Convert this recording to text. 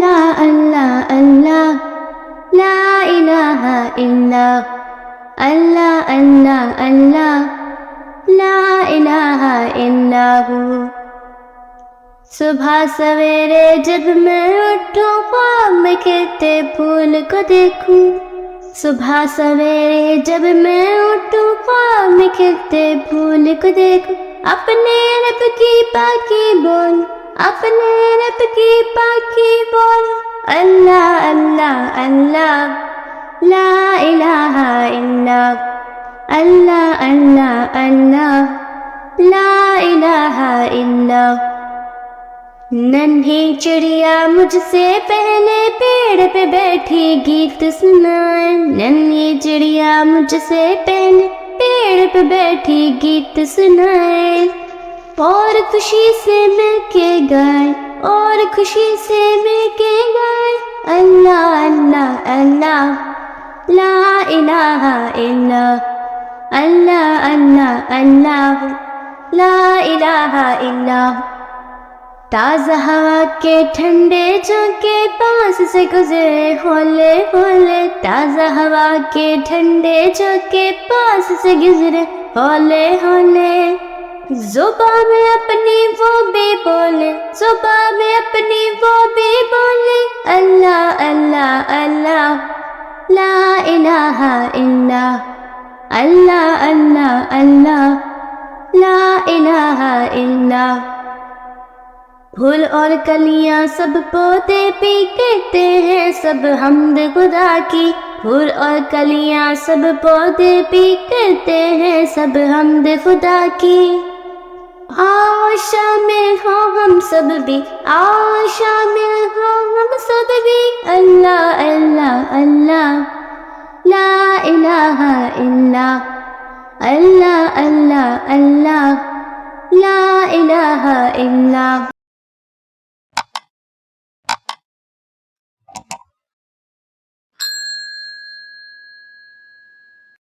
اللہ اللہ اللہ لا الہ الا اللہ اللہ اللہ لا الہ الا ہو۔ صبح سویرے جب میں اٹھوں خواب میں کھلتے پھول کو دیکھوں، صبح سویرے جب میں اٹھوں خواب میں کھلتے پھول کو دیکھوں، اپنے رب کی پاکی بول، اپنے رب کی پاکی بول، اللہ اللہ اللہ لا الہ الا اللہ اللہ اللہ لا الہ الا۔ ننھی چڑیا مجھ سے پہلے پیڑ پہ بیٹھی گیت سنائے، ننھی چڑیا مجھ سے پہلے پیڑ پہ بیٹھی گیت سنائے، اور خوشی سے مل کے گائے، اور خوشی سے مل کے گائے، اللہ اللہ اللہ لا الہ الا اللہ اللہ اللہ لا الہ الا۔ تازہ ہوا کے ٹھنڈے جھونکے پاس سے گزرے ہولے ہولے، تازہ ہوا کے ٹھنڈے جھونکے پاس سے گزرے ہولے ہولے، زبان میں اپنی وہ بھی بولے، زبان میں اپنی وہ بھی بولے، اللہ اللہ اللہ لا الہ الا اللہ اللہ اللہ لا الہ الا۔ پھول اور کلیاں سب پودے بھی کہتے ہیں سب حمد خدا کی، پھول اور کلیاں سب پودے بھی کہتے ہیں سب حمد خدا کی، آؤ شامل ہو ہم سب بھی، آؤ شامل ہو ہم سب بھی، اللہ اللہ اللہ لا الہ الا اللہ اللہ اللہ لا الہ الا۔